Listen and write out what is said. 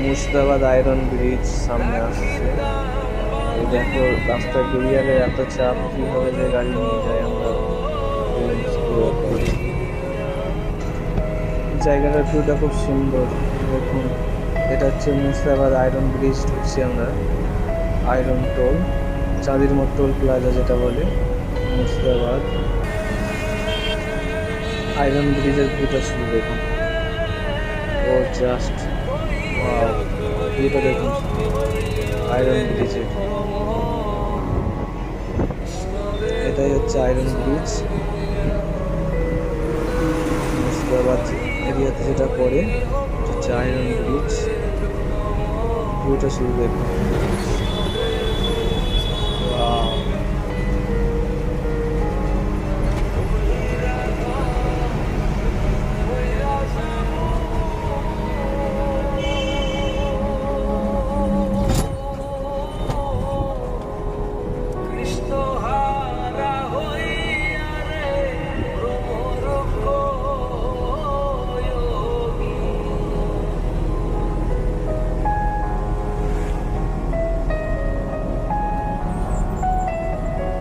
Murshidabad iron bridge সামনে আসছে। এই দেখো রাস্তায় ব্যারিয়ারে এত চাপ, কিভাবে যে গাড়ি নিয়ে যায় আমরা বুঝতে পারছি। জায়গাটার ভিউটা খুব সুন্দর। দেখুন, এটা হচ্ছে মুর্শিদাবাদ আয়রন ব্রিজ, ঢুকছি আমরা। আয়রন টোল, চাঁদির মোড় টোল প্লাজা যেটা বলে মুর্শিদাবাদ। আয়রন ব্রিজের ভিউটা শুধু দেখুন, ও জাস্ট ওয়াও! ভিউটা দেখুন আয়রন ব্রিজের। এটাই হচ্ছে আয়রন ব্রিজ, মুর্শিদাবাদ এরিয়াতে যেটা পড়ে হচ্ছে আয়রন ব্রিজ। ভিউটা শুধু দেখুন।